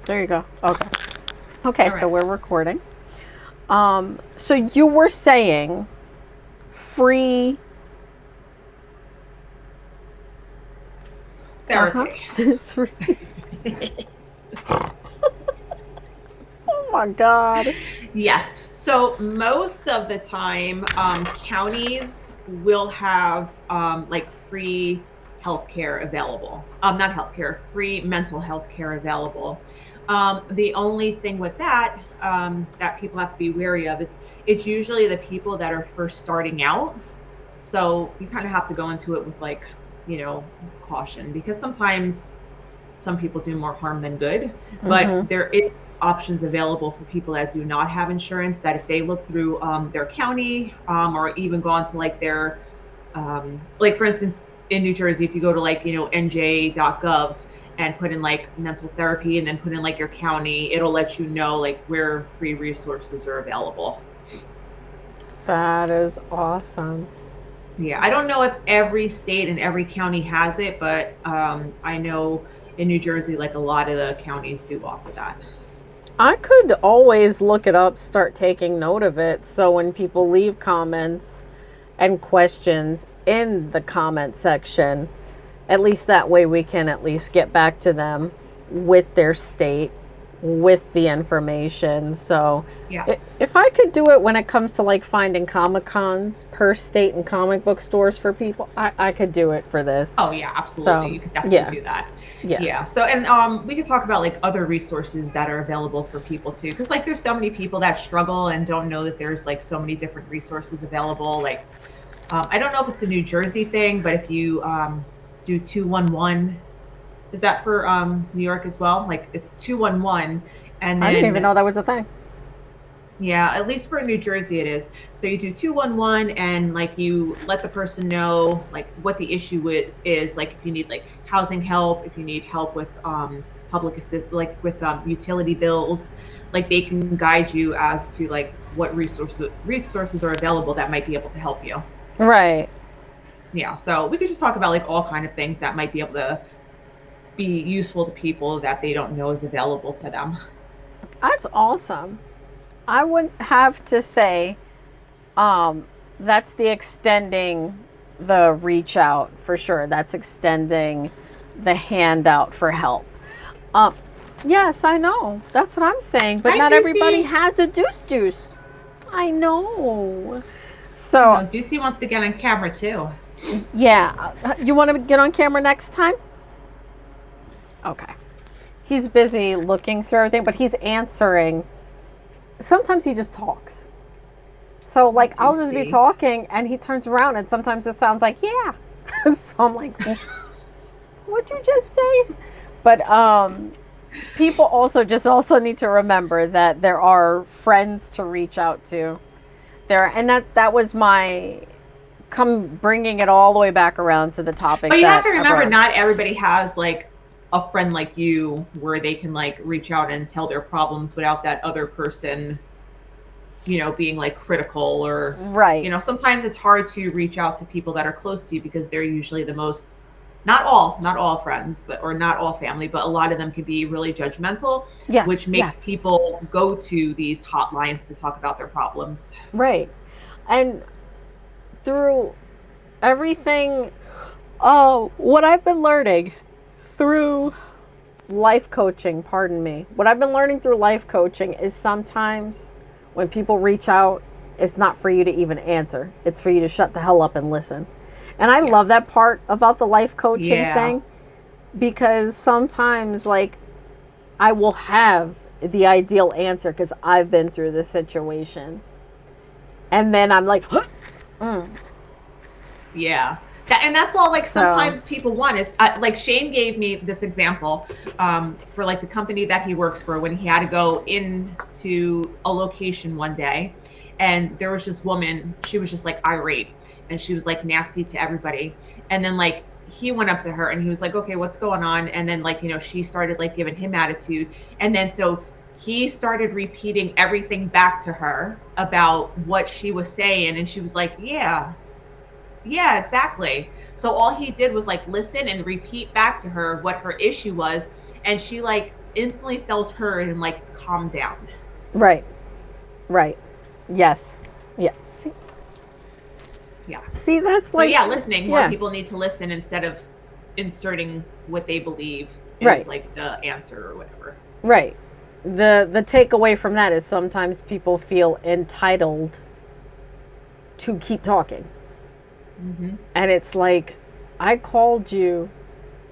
There you go. Okay. Okay, All so right. we're recording. So you were saying free. Uh huh. Therapy. Three. Oh my God. Yes. So most of the time, counties will have like free healthcare available. Not healthcare, free mental health care available. The only thing with that that people have to be wary of, it's usually the people that are first starting out. So you kind of have to go into it with like, caution because sometimes some people do more harm than good, but Mm-hmm. there is options available for people that do not have insurance that if they look through their county or even go onto like their like for instance in New Jersey, if you go to like nj.gov and put in like mental therapy and then put in like your county, it'll let you know like where free resources are available. That is awesome. Yeah, I don't know if every state and every county has it, but I know in New Jersey, like a lot of the counties do offer that. I could always look it up, start taking note of it, so when people leave comments and questions in the comment section, at least that way we can at least get back to them with their state, with the information. So Yes. if I could do it when it comes to like finding Comic Cons per state and comic book stores for people, I could do it for this. Oh yeah, absolutely. So You could definitely yeah, do that. yeah. Yeah. So and we could talk about like other resources that are available for people too. Cause like there's so many people that struggle and don't know that there's like so many different resources available. Like I don't know if it's a New Jersey thing, but if you do 211, is that for New York as well? Like it's 211 and I didn't even then know that was a thing. yeah, at least for New Jersey it is. So you do 211 and like you let the person know like what the issue is, like if you need like housing help, if you need help with public assist like with utility bills, like they can guide you as to like what resources are available that might be able to help you. Right. Yeah, so we could just talk about like all kind of things that might be able to be useful to people that they don't know is available to them. That's awesome. I would have to say um, that's the extending the reach out for sure. That's extending the handout for help. Um, yes, I know. That's what I'm saying. But Hi, not everybody Juicy. has a deuce deuce. I know. I So know Juicy wants to get on camera too. yeah, you want to get on camera next time? Okay. He's busy looking through everything, but he's answering. Sometimes he just talks. So Hi, like I'll just be Juicy. talking and he turns around and sometimes it sounds like yeah. So I'm like, what'd you just say? But people also need to remember that there are friends to reach out to. There and that was my come bringing it all the way back around to the topic But you have that to I remember, brought. not everybody has like a friend like you where they can like reach out and tell their problems without that other person, being like critical or, Right. sometimes it's hard to reach out to people that are close to you because they're usually the most, not all friends, but, or not all family, but a lot of them can be really judgmental, Yes, which makes yes. people go to these hotlines to talk about their problems. Right. And through everything oh, what I've been learning through life coaching, pardon me. What I've been learning through life coaching is sometimes when people reach out, it's not for you to even answer. It's for you to shut the hell up and listen. And I love that Yes. part about the life coaching Yeah. thing because sometimes, like, I will have the ideal answer because I've been through this situation. And then I'm like, huh? Mm. Yeah. And that's all like So, sometimes people want is like Shane gave me this example for like the company that he works for when he had to go into a location one day and there was this woman, she was just like irate and she was like nasty to everybody. And then like he went up to her and he was like, okay, what's going on? And then like, she started like giving him attitude. And then so he started repeating everything back to her about what she was saying. And she was like, yeah. Yeah, exactly. So all he did was like listen and repeat back to her what her issue was. And she like instantly felt heard and like calmed down. Right. Right. Yes. Yes. Yeah. See, that's So like, yeah, listening. More yeah. people need to listen instead of inserting what they believe is Right. like the answer or whatever. Right. The takeaway from that is sometimes people feel entitled to keep talking. Mm-hmm. And it's like, I called you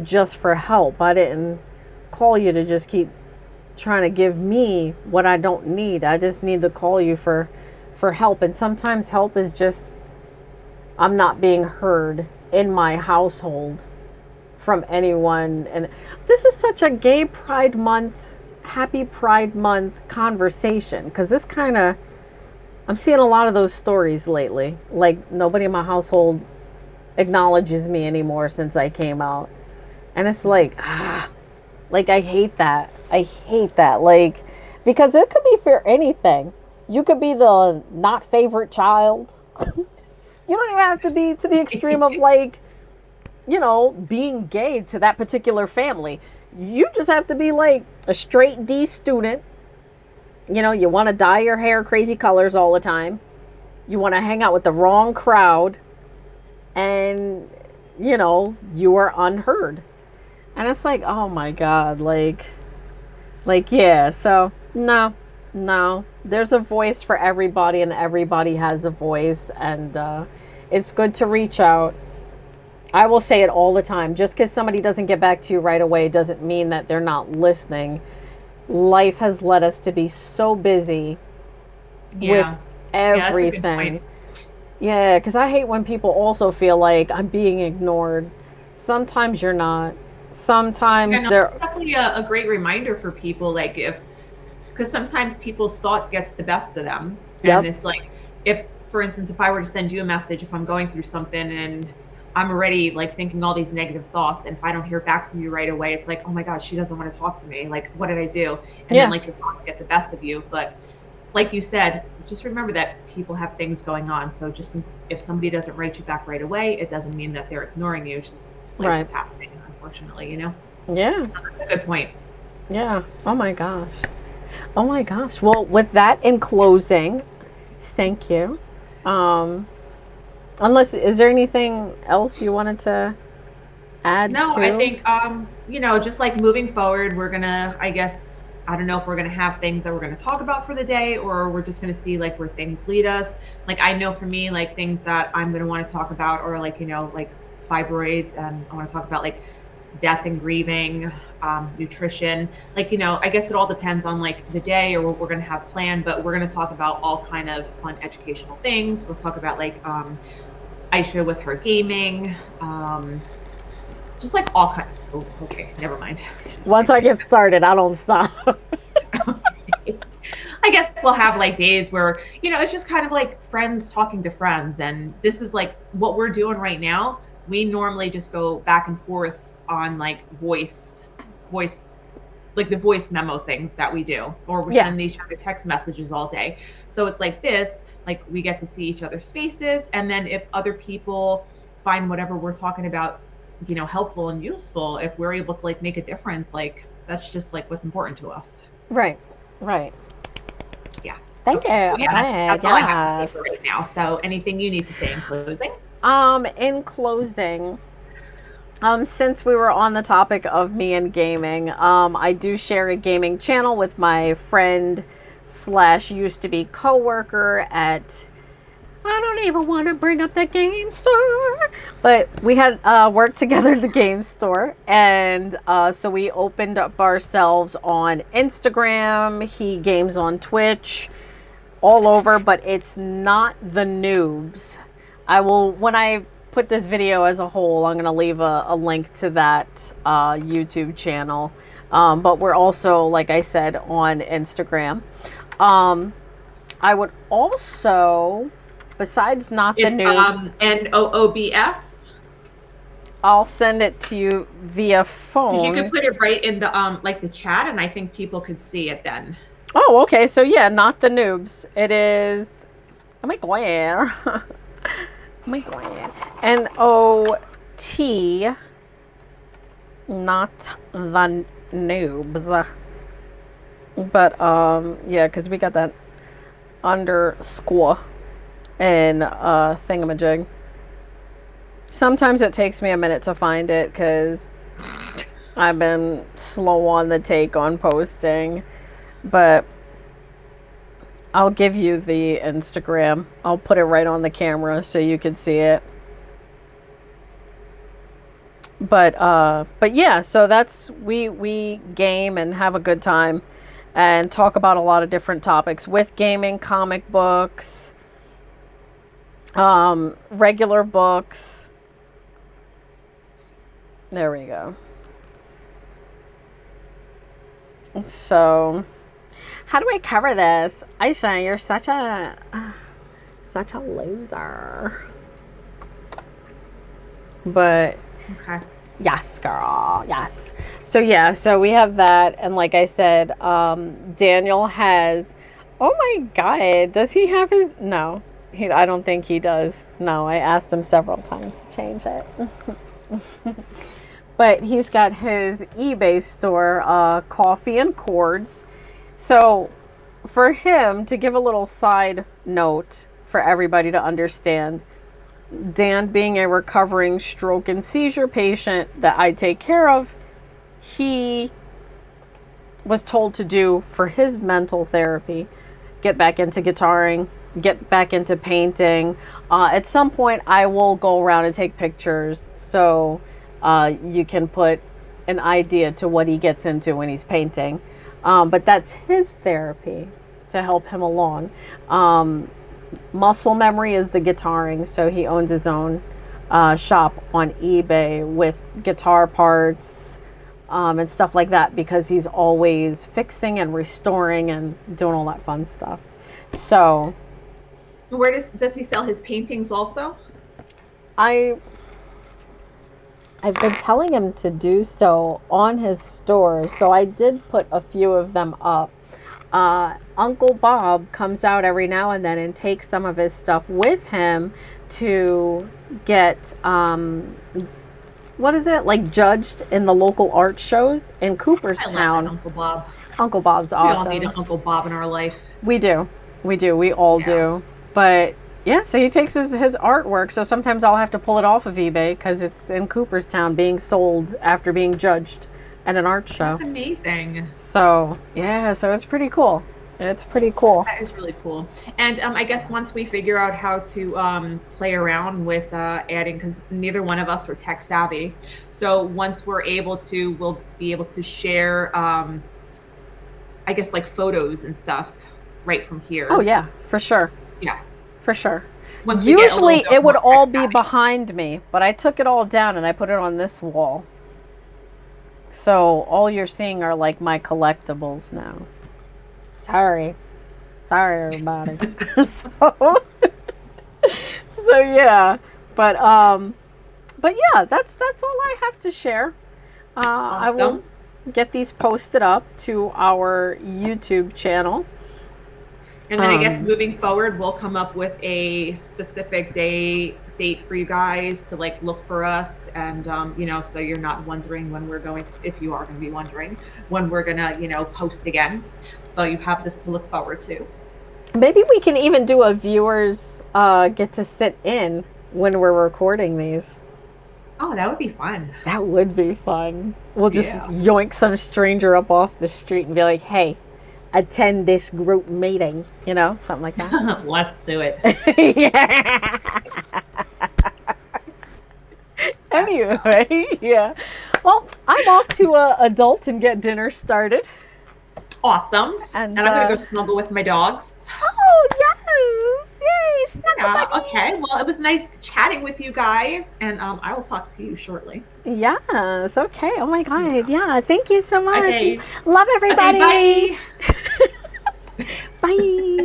just for help. I didn't call you to just keep trying to give me what I don't need. I just need to call you for help. And sometimes help is just I'm not being heard in my household from anyone. And this is such a gay pride month, happy pride month conversation, because this kind of I'm seeing a lot of those stories lately. Like nobody in my household acknowledges me anymore since I came out. And it's like I hate that. I hate that. Like because it could be for anything. You could be the not favorite child. You don't even have to be to the extreme of like, being gay to that particular family. You just have to be like a straight D student. You want to dye your hair crazy colors all the time. You want to hang out with the wrong crowd and you are unheard. And it's like, oh my god, yeah, so no. No, there's a voice for everybody and everybody has a voice, and it's good to reach out. I will say it all the time. Just because somebody doesn't get back to you right away doesn't mean that they're not listening. Life has led us to be so busy with Yeah. Yeah, that's a good everything. point. Yeah, because I hate when people also feel like I'm being ignored. Sometimes you're not. Yeah, Sometimes no, they're. definitely a great reminder for people. Like if because sometimes people's thought gets the best of them. And Yep. it's like, if, for instance, if I were to send you a message, if I'm going through something and I'm already like thinking all these negative thoughts, and if I don't hear back from you right away, it's like, oh my gosh, she doesn't want to talk to me. Like, what did I do? And then Yeah. like your thoughts get the best of you. But like you said, just remember that people have things going on. So just if somebody doesn't write you back right away, it doesn't mean that they're ignoring you. It's just life Right. is happening, unfortunately, you know? Yeah. So that's a good point. Yeah. Oh my gosh. Oh my gosh. Well, with that in closing, thank you. Um, unless is there anything else you wanted to add No, I to? think just like moving forward, we're gonna, I guess, I don't know if we're gonna have things that we're gonna talk about for the day, or we're just gonna see like where things lead us. Like I know for me, like things that I'm gonna want to talk about or like, like fibroids, and I want to talk about like death and grieving, nutrition. Like, I guess it all depends on like the day or what we're gonna have planned, but we're gonna talk about all kind of fun educational things. We'll talk about like Aisha with her gaming, just like all kind. Oh, okay, never mind. I should have Once I taken get started, I don't stop. it. I guess we'll have like days where, it's just kind of like friends talking to friends. And this is like what we're doing right now. We normally just go back and forth on like voice, like the voice memo things that we do, or we're Yeah. sending each other text messages all day. So it's like this, like we get to see each other's faces. And then if other people find whatever we're talking about, helpful and useful, if we're able to like make a difference, like that's just like what's important to us. Right. Right. Yeah. Thank you. Okay. So yeah, that's Right. all I have to say for Yes. right now. So anything you need to say in closing? In closing, since we were on the topic of me and gaming, I do share a gaming channel with my friend slash used to be coworker at. I don't even want to bring up the game store, but we had worked together at the game store, and so we opened up ourselves on Instagram. He games on Twitch, all over, but it's not the noobs. I will when I put this video as a whole, I'm gonna leave a link to that YouTube channel. But we're also, like I said, on Instagram. Um, I would also, besides not the It's noobs, NOOBS. I'll send it to you via Because you could phone. put it right in the like the chat, and I think people could see it then. Oh, okay. So yeah, not the noobs. It is. Oh my god. Oh my god. NOT. Not the noobs. But yeah, because we got that underscore in thingamajig. Sometimes it takes me a minute to find it because I've been slow on the take on posting. But I'll give you the Instagram. I'll put it right on the camera so you can see it. But yeah, so that's we game and have a good time and talk about a lot of different topics with gaming, comic books, regular books. There we go. So, how do I cover this? Aisha, you're such a loser. But Okay. yes, girl. Yes. So yeah, so we have that, and like I said, Daniel has. Oh my God, does he have his? No, I don't think he does. No, I asked him several times to change it. But he's got his eBay store, Coffee and Chords. So for him, to give a little side note for everybody to understand, Dan being a recovering stroke and seizure patient that I take care of, he was told to do for his mental therapy, get back into guitaring, get back into painting. At some point, I will go around and take pictures so you can put an idea to what he gets into when he's painting. But that's his therapy to help him along. Muscle memory is the guitaring, so he owns his own shop on eBay with guitar parts and stuff like that because he's always fixing and restoring and doing all that fun stuff. So, Where does he sell his paintings also? I've been telling him to do so on his store, so I did put a few of them up. Uncle Bob comes out every now and then and takes some of his stuff with him to get what is it, like, judged in the local art shows in Cooperstown. I love Uncle Bob. Uncle Bob's awesome. We all need an Uncle Bob in our life. We do. We all do. But yeah, so he takes his artwork. So sometimes I'll have to pull it off of eBay because it's in Cooperstown being sold after being judged at an art show. That's amazing. So yeah, so it's pretty cool. It's pretty cool. That is really cool. And I guess once we figure out how to play around with adding, because neither one of us are tech savvy. So once we're able to, we'll be able to share, I guess, like photos and stuff right from here. Oh yeah, for sure. Yeah. For sure. Once Usually it would all be behind me, but I took it all down and I put it on this wall. So all you're seeing are like my collectibles now. Sorry everybody. so yeah, but yeah, that's all I have to share. Awesome. I will get these posted up to our YouTube channel. And then I guess moving forward, we'll come up with a specific date for you guys to like look for us, and so you're not wondering when we're going to, if you are going to be wondering when we're gonna post again. So you have this to look forward to. Maybe we can even do a viewers get to sit in when we're recording these. Oh, that would be fun. That would be fun. We'll just yoink some stranger up off the street and be like, hey, attend this group meeting, something like that. Let's do it. Yeah. Anyway, yeah. Well, I'm off to adult and get dinner started. Awesome. And I'm going to go snuggle with my dogs. Oh, yes. Yay, snuggle buddies. Okay. Well, it was nice chatting with you guys, and I will talk to you shortly. Yes. Okay. Oh, my God. Yeah. Thank you so much. Okay. Love everybody. Okay, bye. Bye.